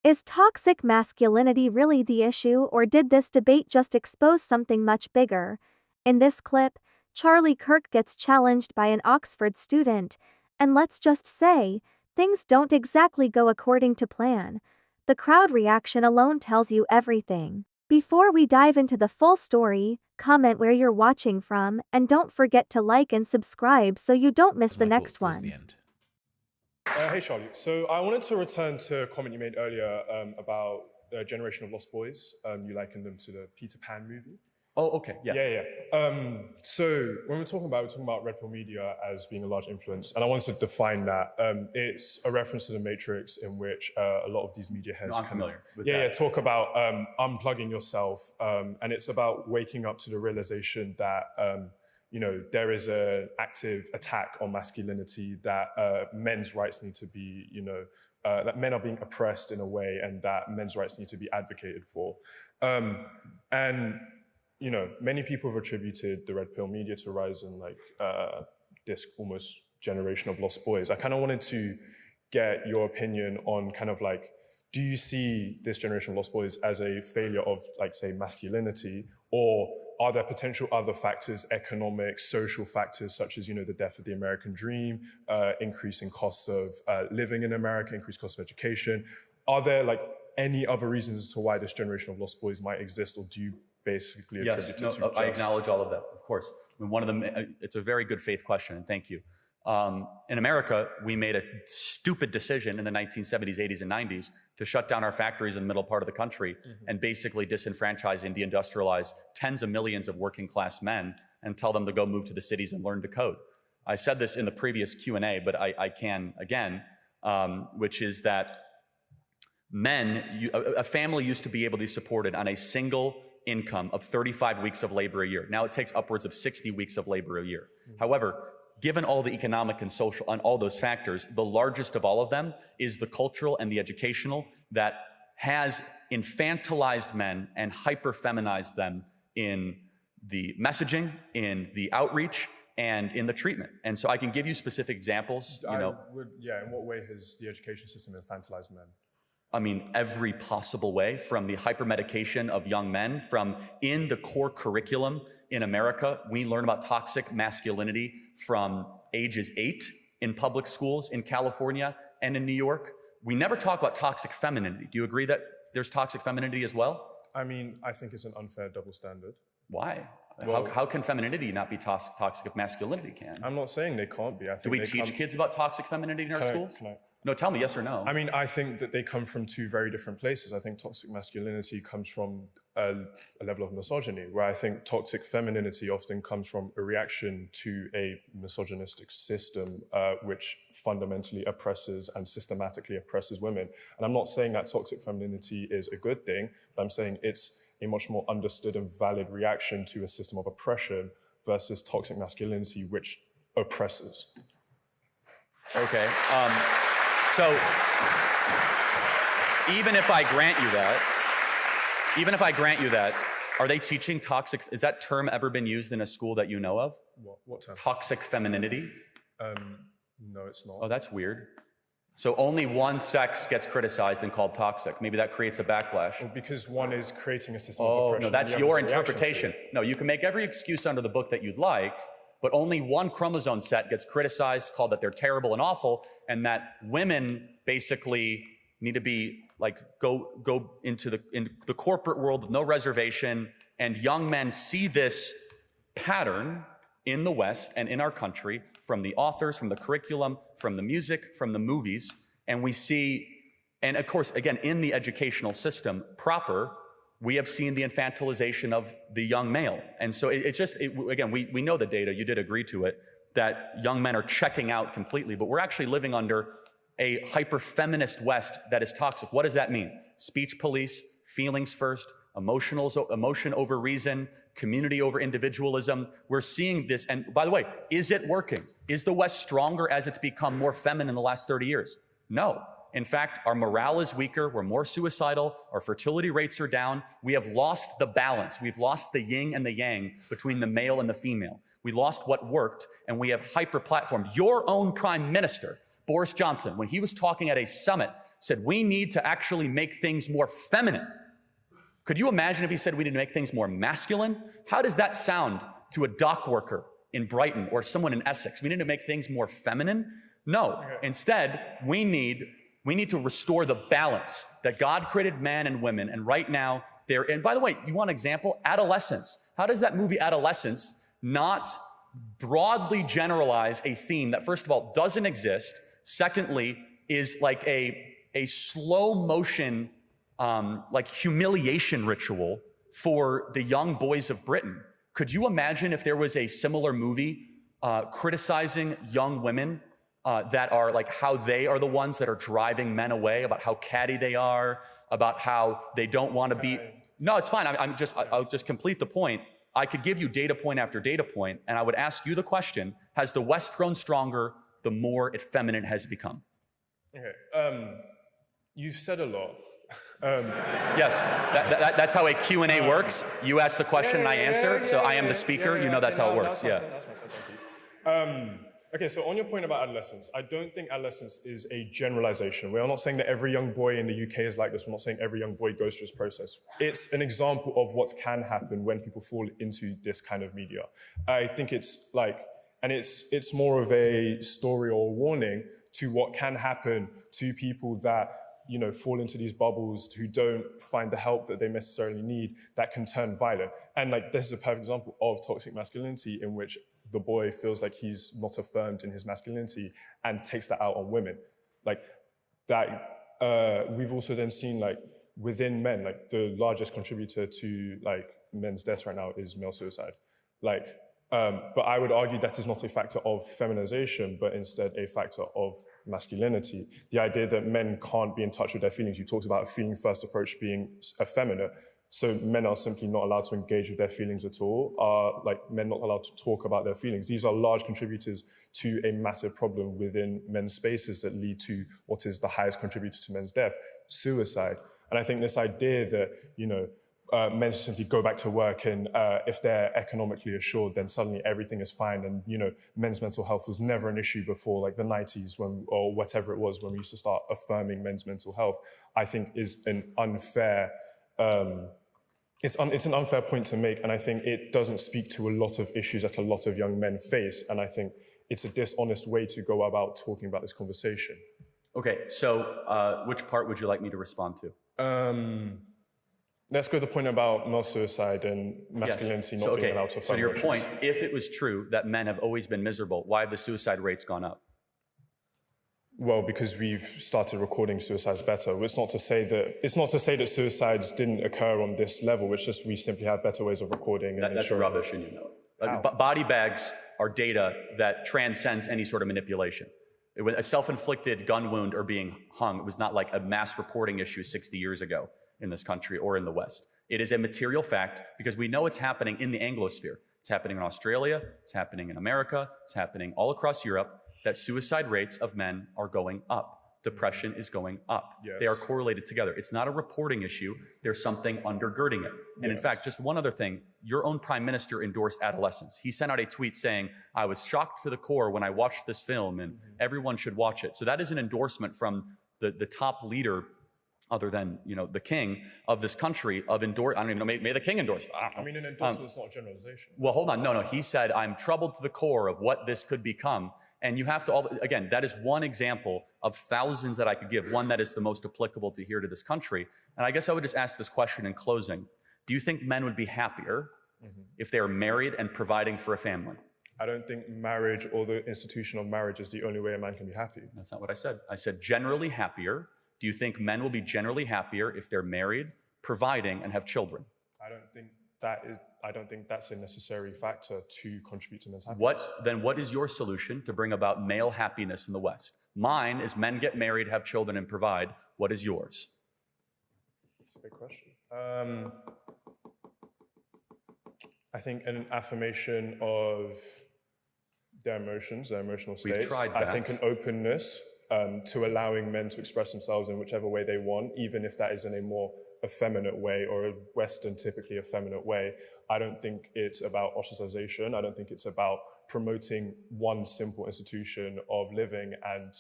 Is toxic masculinity really the issue, or did this debate just expose something much bigger? In this clip, Charlie Kirk gets challenged by an Oxford student, and let's just say, things don't exactly go according to plan. The crowd reaction alone tells you everything. Before we dive into the full story, comment where you're watching from, and don't forget to like and subscribe so you don't miss the next one. Hey Charlie, so I wanted to return to a comment you made earlier about Generation of Lost Boys. You likened them to the Peter Pan movie. Oh, okay, yeah. Yeah. So when we're talking about Red Pill media as being a large influence, and I wanted to define that. It's a reference to the Matrix in which a lot of these media heads talk about unplugging yourself, and it's about waking up to the realization that there is an active attack on masculinity, that men's rights need to be, that men are being oppressed in a way, and that men's rights need to be advocated for. Many people have attributed the Red Pill media to rise in this almost generation of lost boys. I kind of wanted to get your opinion on do you see this generation of lost boys as a failure of, say, masculinity, or are there potential other factors, economic, social factors, such as, the death of the American dream, increasing costs of living in America, increased costs of education? Are there any other reasons as to why this generation of lost boys might exist, or do you basically attribute it to I acknowledge all of that, of course. I mean, one of them, it's a very good faith question, and thank you. In America, we made a stupid decision in the 1970s, 80s, and 90s to shut down our factories in the middle part of the country and basically disenfranchise and deindustrialize tens of millions of working class men and tell them to go move to the cities and learn to code. I said this in the previous Q&A, but I can again, which is that a family used to be able to be supported on a single income of 35 weeks of labor a year. Now it takes upwards of 60 weeks of labor a year. However, given all the economic and social and all those factors, the largest of all of them is the cultural and the educational that has infantilized men and hyper-feminized them in the messaging, in the outreach, and in the treatment. And so I can give you specific examples. In what way has the education system infantilized men? I mean, every possible way, from the hypermedication of young men, from in the core curriculum in America, we learn about toxic masculinity from ages 8 in public schools in California and in New York. We never talk about toxic femininity. Do you agree that there's toxic femininity as well? I mean, I think it's an unfair double standard. Why? Well, how can femininity not be toxic if masculinity can? I'm not saying they can't be. Do we teach kids about toxic femininity in our schools? No, tell me yes or no. I mean, I think that they come from two very different places. I think toxic masculinity comes from a level of misogyny, where I think toxic femininity often comes from a reaction to a misogynistic system which fundamentally oppresses and systematically oppresses women. And I'm not saying that toxic femininity is a good thing, but I'm saying it's a much more understood and valid reaction to a system of oppression versus toxic masculinity, which oppresses. Okay. So even if I grant you that, are they teaching toxic? Has that term ever been used in a school that you know of? What term? Toxic femininity? No, it's not. Oh, that's weird. So only one sex gets criticized and called toxic. Maybe that creates a backlash. Well, because one is creating a system of oppression. Oh, no, that's your interpretation. No, you can make every excuse under the book that you'd like, but only one chromosome set gets criticized, called that they're terrible and awful, and that women basically need to be go into the corporate world with no reservation. And young men see this pattern in the West and in our country from the authors, from the curriculum, from the music, from the movies, and we see, and of course, again, in the educational system proper, we have seen the infantilization of the young male. And so again, we know the data, you did agree to it, that young men are checking out completely, but we're actually living under a hyper-feminist West that is toxic. What does that mean? Speech police, feelings first, emotion over reason, community over individualism. We're seeing this, and by the way, is it working? Is the West stronger as it's become more feminine in the last 30 years? No. In fact, our morale is weaker, we're more suicidal, our fertility rates are down, we have lost the balance, we've lost the yin and the yang between the male and the female. We lost what worked, and we have hyper-platformed. Your own prime minister, Boris Johnson, when he was talking at a summit said, we need to actually make things more feminine. Could you imagine if he said we need to make things more masculine? How does that sound to a dock worker in Brighton or someone in Essex? We need to make things more feminine? No. Instead, we need to restore the balance that God created man and women, and right now, and by the way, you want an example? Adolescence. How does that movie Adolescence not broadly generalize a theme that, first of all, doesn't exist, secondly, is like a slow motion, like humiliation ritual for the young boys of Britain? Could you imagine if there was a similar movie criticizing young women that are like how they are the ones that are driving men away, about how catty they are, about how they don't want to be. No, it's fine. I'll just complete the point. I could give you data point after data point, and I would ask you the question, has the West grown stronger the more effeminate has become? Okay. You've said a lot. Yes, that's how a Q&A works. You ask the question and I answer, so I am the speaker. You know that's how it works. Yeah. That's my turn, thank you. Okay, so on your point about adolescence, I don't think adolescence is a generalization. We are not saying that every young boy in the UK is like this. We're not saying every young boy goes through this process. It's an example of what can happen when people fall into this kind of media. I think it's like, and it's more of a story or a warning to what can happen to people that, you know, fall into these bubbles, who don't find the help that they necessarily need, that can turn violent. And like, this is a perfect example of toxic masculinity, in which the boy feels like he's not affirmed in his masculinity and takes that out on women. Like that, we've also then seen like within men, like the largest contributor to like men's deaths right now is male suicide. Like, but I would argue that is not a factor of feminization, but instead a factor of masculinity. The idea that men can't be in touch with their feelings. You talked about a feeling first approach being effeminate. So men are simply not allowed to engage with their feelings at all, are like men not allowed to talk about their feelings. These are large contributors to a massive problem within men's spaces that lead to what is the highest contributor to men's death, suicide. And I think this idea that, you know, men simply go back to work and if they're economically assured, then suddenly everything is fine. And, you know, men's mental health was never an issue before like the 90s or whatever it was when we used to start affirming men's mental health, I think is an unfair, it's an unfair point to make, and I think it doesn't speak to a lot of issues that a lot of young men face, and I think it's a dishonest way to go about talking about this conversation. Okay, so which part would you like me to respond to? Let's go to the point about male suicide and masculinity not being allowed to affirm. So to your point, if it was true that men have always been miserable, why have the suicide rates gone up? Well, because we've started recording suicides better. It's not to say that suicides didn't occur on this level. It's just we simply have better ways of recording. That's rubbish, and you know it. Body bags are data that transcends any sort of manipulation. A self-inflicted gun wound or being hung, it was not like a mass reporting issue 60 years ago in this country or in the West. It is a material fact because we know it's happening in the Anglosphere. It's happening in Australia, it's happening in America, it's happening all across Europe, that suicide rates of men are going up. Depression is going up. Yes. They are correlated together. It's not a reporting issue. There's something undergirding it. And in fact, just one other thing, your own prime minister endorsed adolescence. He sent out a tweet saying, I was shocked to the core when I watched this film and everyone should watch it. So that is an endorsement from the top leader, other than, you know, the king of this country, of I don't even know, may the king endorse that. I mean, an endorsement is not a generalization. Well, hold on. No. He said, I'm troubled to the core of what this could become. And you have to, again, that is one example of thousands that I could give, one that is the most applicable to here to this country. And I guess I would just ask this question in closing. Do you think men would be happier if they are married and providing for a family? I don't think marriage or the institution of marriage is the only way a man can be happy. That's not what I said. I said generally happier. Do you think men will be generally happier if they're married, providing, and have children? I don't think that's a necessary factor to contribute to men's happiness. Then what is your solution to bring about male happiness in the West? Mine is men get married, have children, and provide. What is yours? That's a big question. I think an affirmation of their emotions, their emotional states. We've tried that. I think an openness to allowing men to express themselves in whichever way they want, even if that is in a more effeminate way, or a Western, typically effeminate way. I don't think it's about ostracization. I don't think it's about promoting one simple institution of living and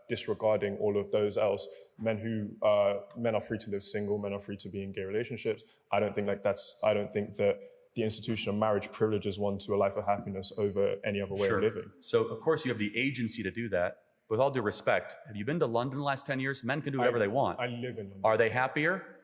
disregarding all of those else. Men are free to live single, men are free to be in gay relationships. I don't think that the institution of marriage privileges one to a life of happiness over any other way of living. So of course you have the agency to do that. With all due respect, have you been to London the last 10 years? Men can do whatever they want. I live in London. Are they happier?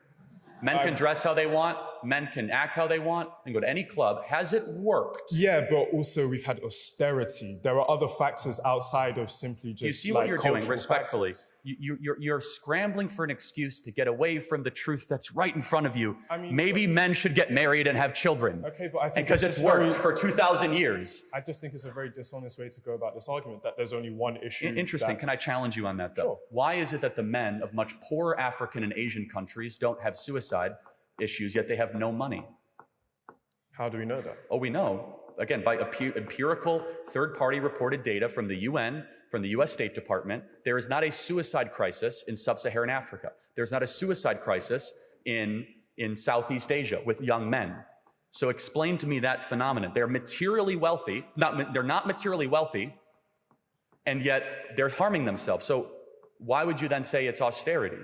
Men can dress how they want. Men can act how they want. And go to any club. Has it worked? Yeah, but also we've had austerity. There are other factors outside of simply just. You see what you're doing, respectfully. You're scrambling for an excuse to get away from the truth that's right in front of you. I mean, maybe men should get married and have children. Okay, but I think because it's worked for 2,000 years. I just think it's a very dishonest way to go about this argument, that there's only one issue. Interesting. Can I challenge you on that, though? Sure. Why is it that the men of much poorer African and Asian countries don't have suicide issues, yet they have no money? How do we know that? Oh, we know. Again, by empirical third-party reported data from the UN, from the US State Department, there is not a suicide crisis in sub-Saharan Africa. There's not a suicide crisis in Southeast Asia with young men. So explain to me that phenomenon. They're materially wealthy, they're not materially wealthy, and yet they're harming themselves. So why would you then say it's austerity?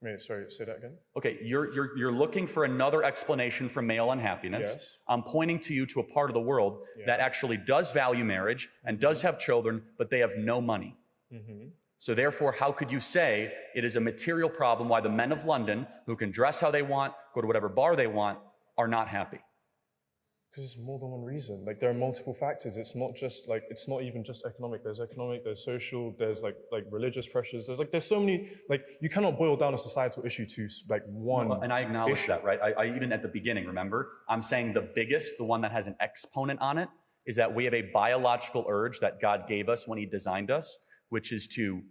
Wait, sorry, say that again? Okay, you're looking for another explanation for male unhappiness. Yes. I'm pointing to you to a part of the world that actually does value marriage and does have children, but they have no money. So therefore, how could you say it is a material problem why the men of London, who can dress how they want, go to whatever bar they want, are not happy? Because it's more than one reason. Like, there are multiple factors. It's not even just economic. There's economic, there's social, there's like religious pressures. There's so many, you cannot boil down a societal issue to one And I acknowledge issue. that, right? I even at the beginning, remember, I'm saying the biggest, the one that has an exponent on it, is that we have a biological urge that God gave us when he designed us, which is to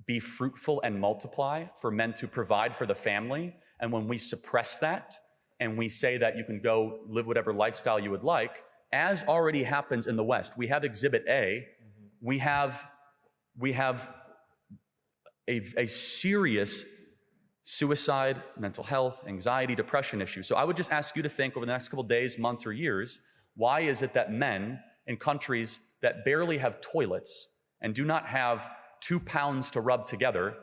be fruitful and multiply, for men to provide for the family. And when we suppress that, and we say that you can go live whatever lifestyle you would like, as already happens in the West. We have Exhibit A. We have a serious suicide, mental health, anxiety, depression issue. So I would just ask you to think over the next couple of days, months, or years, why is it that men in countries that barely have toilets and do not have 2 pounds to rub together,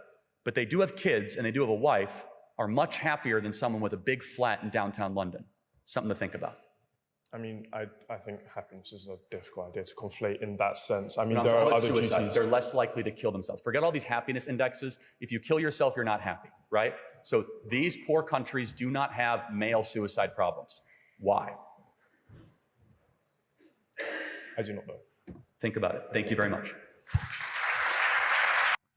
but they do have kids and they do have a wife, are much happier than someone with a big flat in downtown London? Something to think about. I mean, I think happiness is a difficult idea to conflate in that sense. I mean, No, there are other suicide. duties. They're less likely to kill themselves. Forget all these happiness indexes. If you kill yourself, you're not happy, right? So these poor countries do not have male suicide problems. Why? I do not know. Think about it. Thank you very much.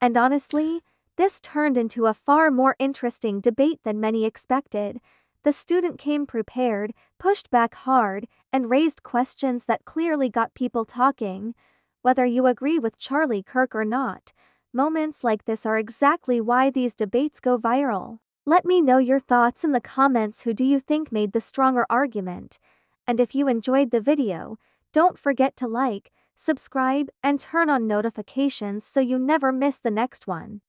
And honestly, this turned into a far more interesting debate than many expected. The student came prepared, pushed back hard, and raised questions that clearly got people talking. Whether you agree with Charlie Kirk or not, moments like this are exactly why these debates go viral. Let me know your thoughts in the comments. Who do you think made the stronger argument? And if you enjoyed the video, don't forget to like, subscribe, and turn on notifications so you never miss the next one.